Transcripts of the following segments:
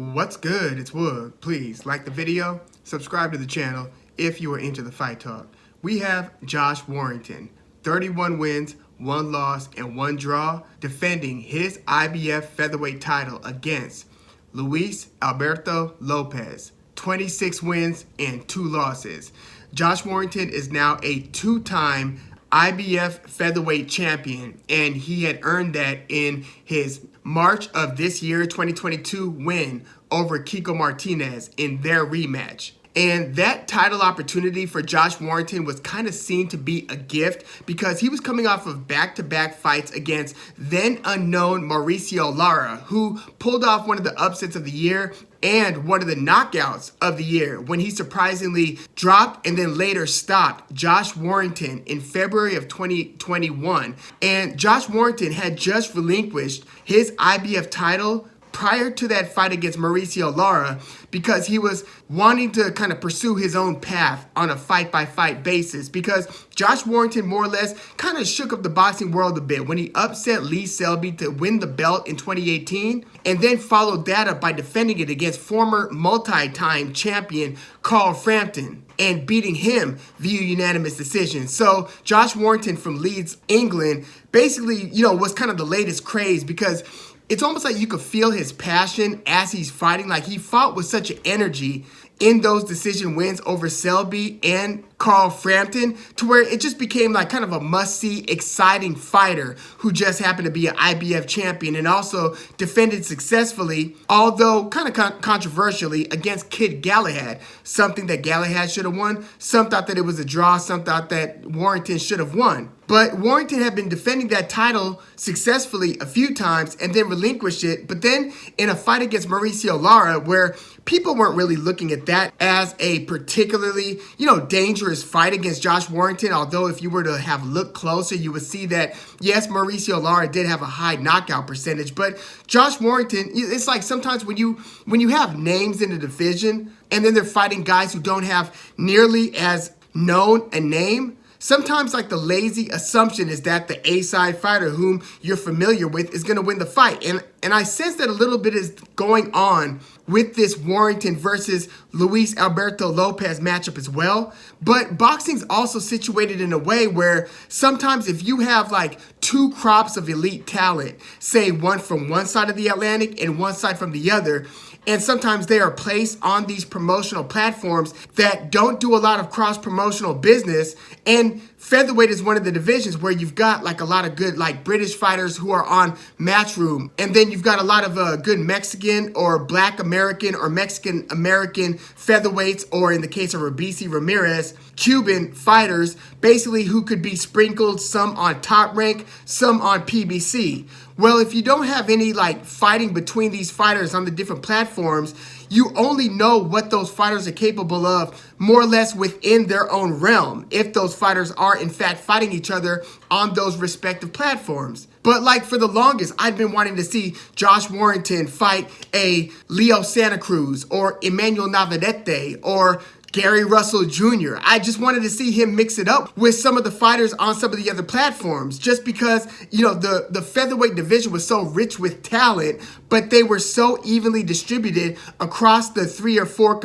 What's good? It's Wood. Please like the video, subscribe to the channel if you are into the fight talk. We have Josh Warrington, 31 wins, 1 loss, and 1 draw, defending his IBF featherweight title against Luis Alberto Lopez, 26 wins and 2 losses. Josh Warrington is now a 2-time IBF featherweight champion, and he had earned that in his March of this year, 2022 win over Kiko Martinez in their rematch. And that title opportunity for Josh Warrington was kind of seen to be a gift because he was coming off of back-to-back fights against then unknown Mauricio Lara, who pulled off one of the upsets of the year and one of the knockouts of the year when he surprisingly dropped and then later stopped Josh Warrington in February of 2021. And Josh Warrington had just relinquished his IBF title prior to that fight against Mauricio Lara because he was wanting to kind of pursue his own path on a fight-by-fight basis, because Josh Warrington more or less kind of shook up the boxing world a bit when he upset Lee Selby to win the belt in 2018 and then followed that up by defending it against former multi-time champion Carl Frampton and beating him via unanimous decision. So Josh Warrington from Leeds, England, basically, was kind of the latest craze because it's almost like you could feel his passion as he's fighting. Like, he fought with such an energy in those decision wins over Selby and Carl Frampton to where it just became like kind of a must-see, exciting fighter who just happened to be an IBF champion and also defended successfully, although kind of controversially, against Kid Galahad, something that Galahad should have won. Some thought that it was a draw, some thought that Warrington should have won. But Warrington had been defending that title successfully a few times and then relinquished it. But then in a fight against Mauricio Lara, where people weren't really looking at that as a particularly, dangerous fight against Josh Warrington, although if you were to have looked closer, you would see that, yes, Mauricio Lara did have a high knockout percentage, but Josh Warrington, it's like sometimes when you have names in the division and then they're fighting guys who don't have nearly as known a name, sometimes like the lazy assumption is that the A-side fighter whom you're familiar with is going to win the fight. And I sense that a little bit is going on with this Warrington versus Luis Alberto Lopez matchup as well. But boxing's also situated in a way where sometimes if you have like 2 crops of elite talent, say one from one side of the Atlantic and one side from the other, and sometimes they are placed on these promotional platforms that don't do a lot of cross-promotional business. And featherweight is one of the divisions where you've got like a lot of good like British fighters who are on Matchroom. And then you've got a lot of good Mexican or Black American or Mexican American featherweights, or in the case of Rabisi Ramirez, Cuban fighters, basically who could be sprinkled, some on Top Rank, some on PBC. Well, if you don't have any like fighting between these fighters on the different platforms, you only know what those fighters are capable of more or less within their own realm, if those fighters are in fact fighting each other on those respective platforms. But like for the longest, I've been wanting to see Josh Warrington fight a Leo Santa Cruz or Emmanuel Navarrete or Gary Russell Jr. I just wanted to see him mix it up with some of the fighters on some of the other platforms, just because, the featherweight division was so rich with talent, but they were so evenly distributed across the 3 or 4,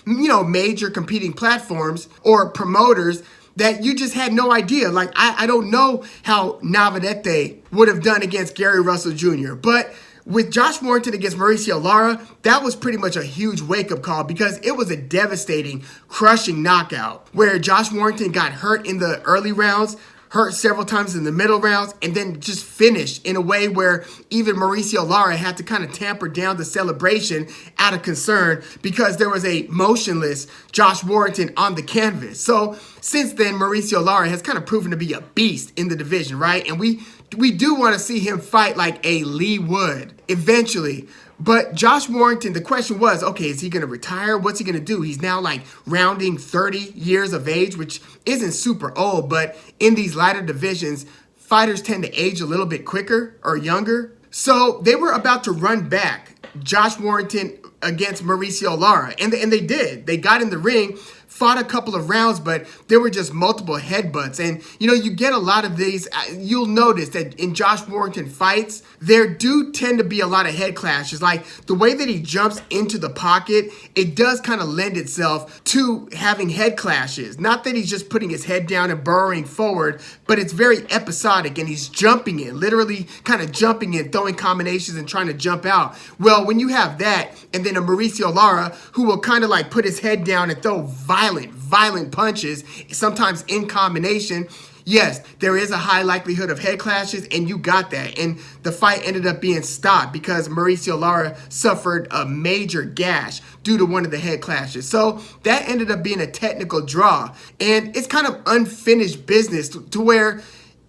major competing platforms or promoters that you just had no idea. Like, I don't know how Navarrete would have done against Gary Russell Jr., but with Josh Warrington against Mauricio Lara, that was pretty much a huge wake-up call because it was a devastating, crushing knockout where Josh Warrington got hurt in the early rounds, hurt several times in the middle rounds, and then just finished in a way where even Mauricio Lara had to kind of tamper down the celebration out of concern because there was a motionless Josh Warrington on the canvas. So since then, Mauricio Lara has kind of proven to be a beast in the division, right? And we do want to see him fight like a Lee Wood eventually. But Josh Warrington, the question was, okay, is he going to retire? What's he going to do? He's now like rounding 30 years of age, which isn't super old, but in these lighter divisions, fighters tend to age a little bit quicker or younger. So they were about to run back Josh Warrington against Mauricio Lara. And they did. They got in the ring, fought a couple of rounds, but there were just multiple headbutts. And, you know, you get a lot of these. You'll notice that in Josh Warrington fights, there do tend to be a lot of head clashes. Like the way that he jumps into the pocket, it does kind of lend itself to having head clashes. Not that he's just putting his head down and burrowing forward, but it's very episodic and he's jumping in, literally kind of jumping in, throwing combinations and trying to jump out. Well, when you have that, and then a Mauricio Lara who will kind of like put his head down and throw violent punches, sometimes in combination, yes, there is a high likelihood of head clashes, and you got that. And the fight ended up being stopped because Mauricio Lara suffered a major gash due to one of the head clashes. So that ended up being a technical draw. And it's kind of unfinished business to where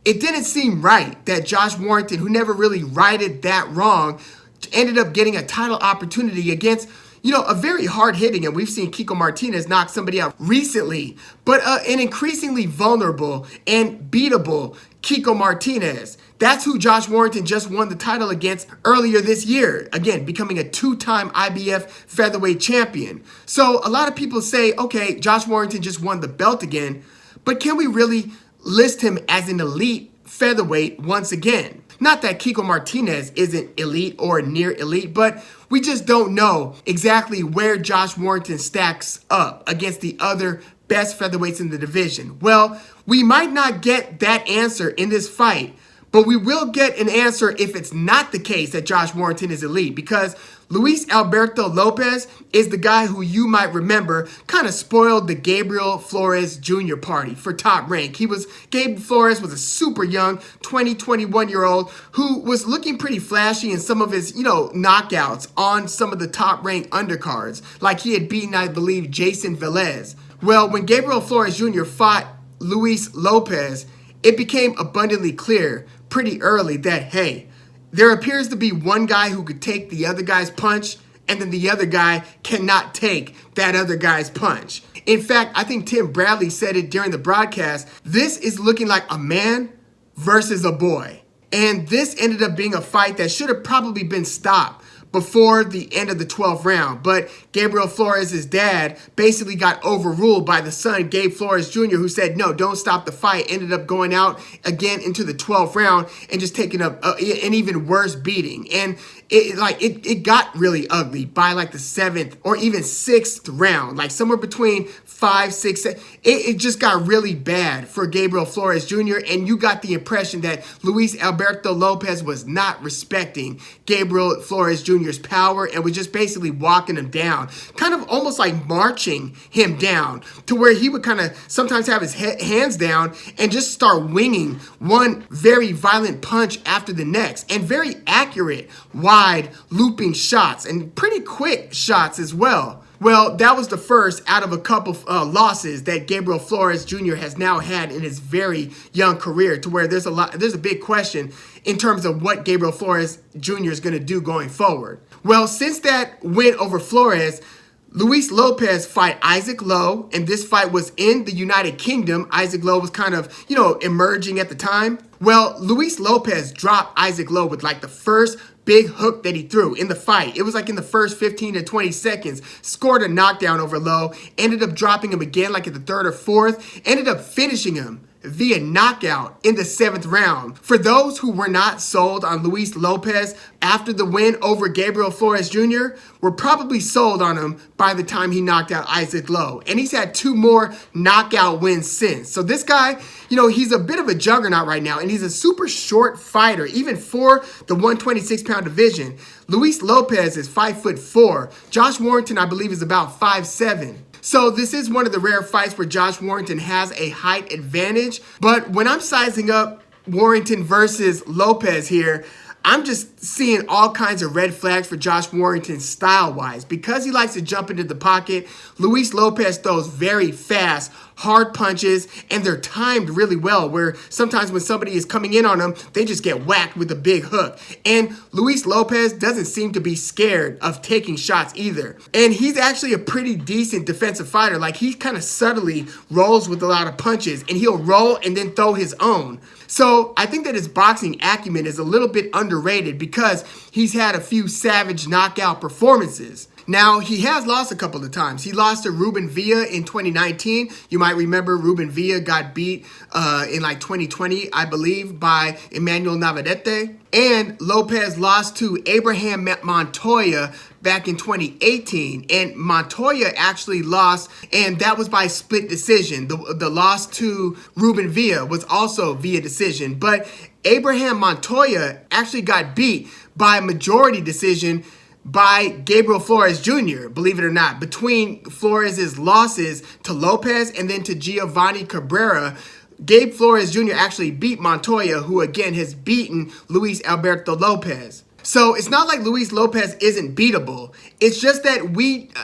it didn't seem right that Josh Warrington, who never really righted that wrong, ended up getting a title opportunity against, you know, a very hard-hitting, and we've seen Kiko Martinez knock somebody out recently, but an increasingly vulnerable and beatable Kiko Martinez. That's who Josh Warrington just won the title against earlier this year, again, becoming a two-time IBF featherweight champion. So a lot of people say, okay, Josh Warrington just won the belt again, but can we really list him as an elite featherweight once again? Not that Kiko Martinez isn't elite or near elite, but we just don't know exactly where Josh Warrington stacks up against the other best featherweights in the division. Well, we might not get that answer in this fight, but we will get an answer if it's not the case that Josh Warrington is elite, because Luis Alberto Lopez is the guy who you might remember kind of spoiled the Gabriel Flores Jr. party for Top Rank. Gabe Flores was a super young 21-year-old who was looking pretty flashy in some of his, knockouts on some of the Top Rank undercards. Like he had beaten, I believe, Jason Velez. Well, when Gabriel Flores Jr. fought Luis Lopez, it became abundantly clear pretty early that, hey, there appears to be one guy who could take the other guy's punch, and then the other guy cannot take that other guy's punch. In fact, I think Tim Bradley said it during the broadcast, this is looking like a man versus a boy. And this ended up being a fight that should have probably been stopped before the end of the 12th round. But Gabriel Flores' dad basically got overruled by the son, Gabe Flores Jr., who said, no, don't stop the fight. Ended up going out again into the 12th round and just taking an even worse beating. And it got really ugly by like the 7th or even 6th round, like somewhere between 5, 6, 7. It just got really bad for Gabriel Flores Jr. And you got the impression that Luis Alberto Lopez was not respecting Gabriel Flores Jr.'s power and was just basically walking him down, kind of almost like marching him down to where he would kind of sometimes have his hands down and just start winging one very violent punch after the next, and very accurate, wide looping shots and pretty quick shots as well. Well, that was the first out of a couple losses that Gabriel Flores Jr. has now had in his very young career, to where there's a big question in terms of what Gabriel Flores Jr. is going to do going forward. Well, since that win over Flores, Luis Lopez fight Isaac Lowe, and this fight was in the United Kingdom. Isaac Lowe was kind of, emerging at the time. Well, Luis Lopez dropped Isaac Lowe with like the first big hook that he threw in the fight. It was like in the first 15 to 20 seconds. Scored a knockdown over Lowe. Ended up dropping him again like at the 3rd or 4th. Ended up finishing him via knockout in the 7th round. For those who were not sold on Luis Lopez after the win over Gabriel Flores Jr., were probably sold on him by the time he knocked out Isaac Lowe. And he's had 2 more knockout wins since. So this guy, he's a bit of a juggernaut right now, and he's a super short fighter, even for the 126-pound division. Luis Lopez is 5'4". Josh Warrington, I believe, is about 5'7". So this is one of the rare fights where Josh Warrington has a height advantage. But when I'm sizing up Warrington versus Lopez here, I'm just seeing all kinds of red flags for Josh Warrington style-wise. Because he likes to jump into the pocket, Luis Lopez throws very fast, hard punches, and they're timed really well, where sometimes when somebody is coming in on them, they just get whacked with a big hook. And Luis Lopez doesn't seem to be scared of taking shots either. And he's actually a pretty decent defensive fighter. Like, he kind of subtly rolls with a lot of punches, and he'll roll and then throw his own. So I think that his boxing acumen is a little bit underrated because he's had a few savage knockout performances. Now, he has lost a couple of times. He lost to Ruben Villa in 2019. You might remember Ruben Villa got beat in like 2020, I believe, by Emmanuel Navarrete. And Lopez lost to Abraham Montoya back in 2018. And Montoya actually lost, and that was by split decision. The loss to Ruben Villa was also via decision. But Abraham Montoya actually got beat by majority decision by Gabriel Flores Jr., believe it or not. Between Flores' losses to Lopez and then to Giovanni Cabrera, Gabe Flores Jr. actually beat Montoya, who again has beaten Luis Alberto Lopez. So it's not like Luis Lopez isn't beatable. It's just that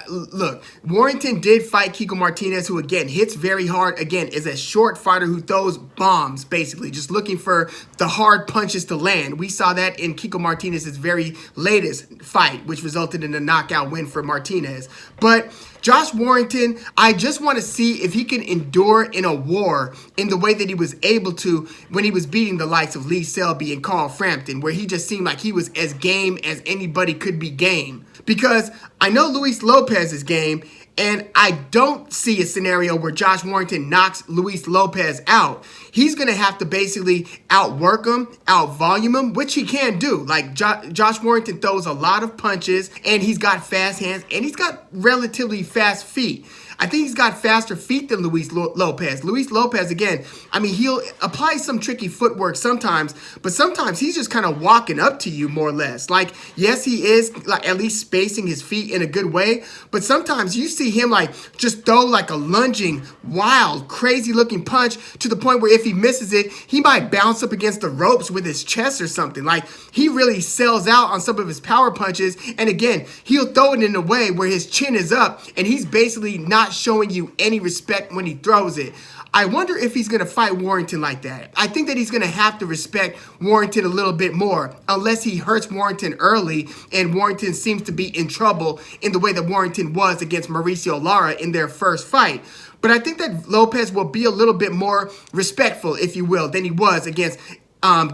look, Warrington did fight Kiko Martinez, who again hits very hard, again is a short fighter who throws bombs, basically, just looking for the hard punches to land. We saw that in Kiko Martinez's very latest fight, which resulted in a knockout win for Martinez. But Josh Warrington, I just want to see if he can endure in a war in the way that he was able to when he was beating the likes of Lee Selby and Carl Frampton, where he just seemed like he was as game as anybody could be game. Because I know Luis Lopez is game, and I don't see a scenario where Josh Warrington knocks Luis Lopez out. He's going to have to basically outwork him, outvolume him, which he can do. Like, Josh Warrington throws a lot of punches, and he's got fast hands, and he's got relatively fast feet. I think he's got faster feet than Luis Lopez. Luis Lopez, again, I mean, he'll apply some tricky footwork sometimes, but sometimes he's just kind of walking up to you more or less. Like, yes, he is like at least spacing his feet in a good way, but sometimes you see him like just throw like a lunging, wild, crazy looking punch to the point where if he misses it, he might bounce up against the ropes with his chest or something. Like, he really sells out on some of his power punches, and again, he'll throw it in a way where his chin is up, and he's basically not showing you any respect when he throws it. I wonder if he's going to fight Warrington like that. I think that he's going to have to respect Warrington a little bit more, unless he hurts Warrington early and Warrington seems to be in trouble in the way that Warrington was against Mauricio Lara in their first fight. But I think that Lopez will be a little bit more respectful, if you will, than he was against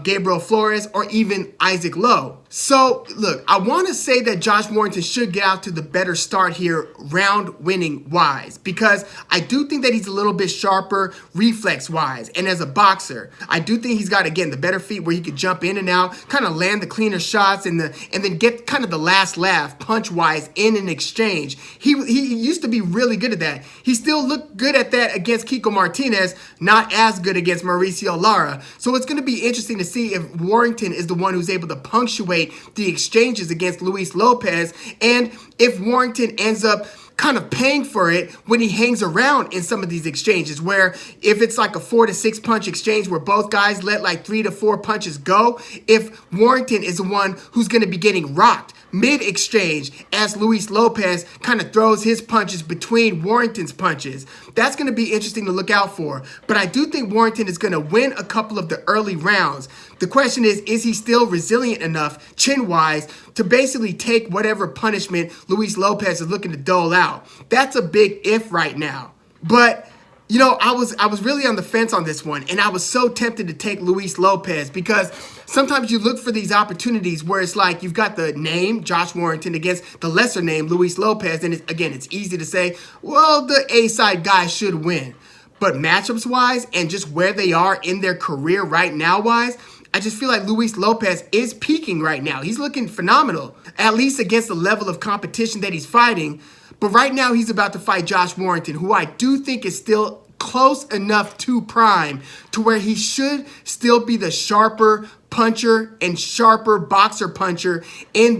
Gabriel Flores or even Isaac Lowe. So, look, I want to say that Josh Warrington should get out to the better start here, round-winning wise, because I do think that he's a little bit sharper reflex-wise, and as a boxer, I do think he's got, again, the better feet where he could jump in and out, kind of land the cleaner shots, and then get kind of the last laugh punch-wise in an exchange. He used to be really good at that. He still looked good at that against Kiko Martinez, not as good against Mauricio Lara. So it's going to be interesting to see if Warrington is the one who's able to punctuate the exchanges against Luis Lopez, and if Warrington ends up kind of paying for it when he hangs around in some of these exchanges, where if it's like a 4 to 6 punch exchange where both guys let like 3 to 4 punches go, if Warrington is the one who's going to be getting rocked mid-exchange as Luis Lopez kind of throws his punches between Warrington's punches, that's going to be interesting to look out for. But I do think Warrington is going to win a couple of the early rounds. The question is he still resilient enough, chin-wise, to basically take whatever punishment Luis Lopez is looking to dole out? That's a big if right now. But you know, I was really on the fence on this one, and I was so tempted to take Luis Lopez because sometimes you look for these opportunities where it's like you've got the name, Josh Warrington, against the lesser name, Luis Lopez, and it's easy to say, well, the A-side guy should win. But matchups-wise and just where they are in their career right now-wise, I just feel like Luis Lopez is peaking right now. He's looking phenomenal, at least against the level of competition that he's fighting. But right now, he's about to fight Josh Warrington, who I do think is still close enough to prime to where he should still be the sharper puncher and sharper boxer puncher in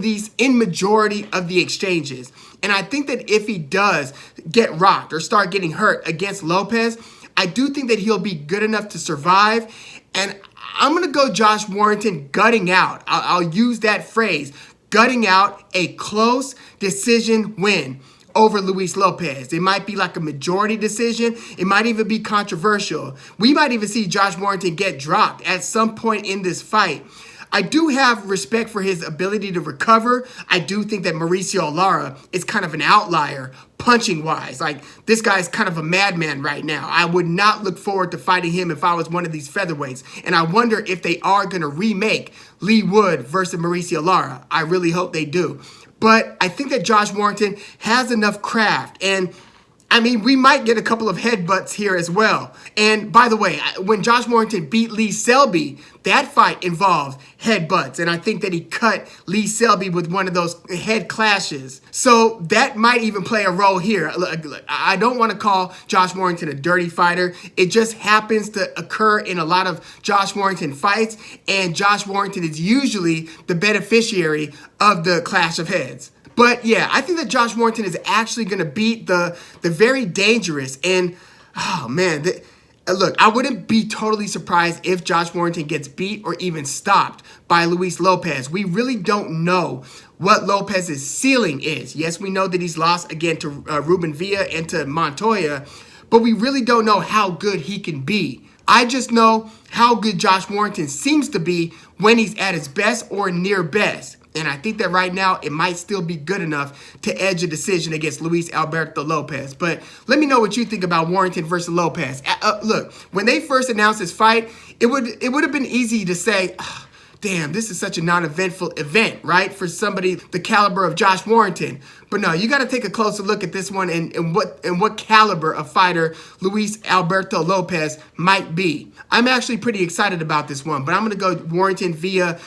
majority of the exchanges. And I think that if he does get rocked or start getting hurt against Lopez, I do think that he'll be good enough to survive. And I'm going to go Josh Warrington gutting out. I'll use that phrase, gutting out a close decision win over Luis Lopez. It might be like a majority decision. It might even be controversial. We might even see Josh Warrington get dropped at some point in this fight. I do have respect for his ability to recover. I do think that Mauricio Lara is kind of an outlier punching-wise. Like, this guy's kind of a madman right now. I would not look forward to fighting him if I was one of these featherweights. And I wonder if they are going to remake Lee Wood versus Mauricio Lara. I really hope they do. But I think that Josh Warrington has enough craft, and I mean, we might get a couple of headbutts here as well. And by the way, when Josh Warrington beat Lee Selby, that fight involved headbutts. And I think that he cut Lee Selby with one of those head clashes. So that might even play a role here. Look, I don't want to call Josh Warrington a dirty fighter. It just happens to occur in a lot of Josh Warrington fights. And Josh Warrington is usually the beneficiary of the clash of heads. But yeah, I think that Josh Warrington is actually going to beat the very dangerous and, oh man, look, I wouldn't be totally surprised if Josh Warrington gets beat or even stopped by Luis Lopez. We really don't know what Lopez's ceiling is. Yes, we know that he's lost again to Ruben Villa and to Montoya, but we really don't know how good he can be. I just know how good Josh Warrington seems to be when he's at his best or near best. And I think that right now it might still be good enough to edge a decision against Luis Alberto Lopez. But let me know what you think about Warrington versus Lopez. Look, when they first announced this fight, it would have been easy to say, oh, damn, this is such a non-eventful event, right? For somebody the caliber of Josh Warrington. But no, you got to take a closer look at this one and what caliber of fighter Luis Alberto Lopez might be. I'm actually pretty excited about this one, but I'm going to go Warrington via,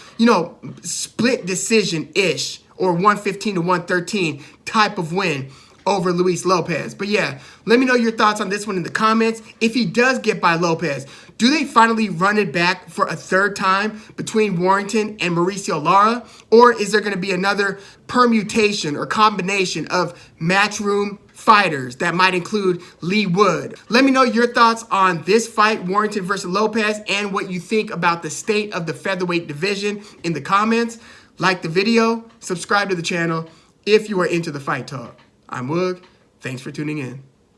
split decision-ish or 115 to 113 type of win over Luis Lopez. But yeah, let me know your thoughts on this one in the comments. If he does get by Lopez, do they finally run it back for a third time between Warrington and Mauricio Lara? Or is there going to be another permutation or combination of matchroom fighters that might include Lee Wood? Let me know your thoughts on this fight, Warrington versus Lopez, and what you think about the state of the featherweight division in the comments. Like the video, subscribe to the channel if you are into the fight talk. I'm Woog. Thanks for tuning in.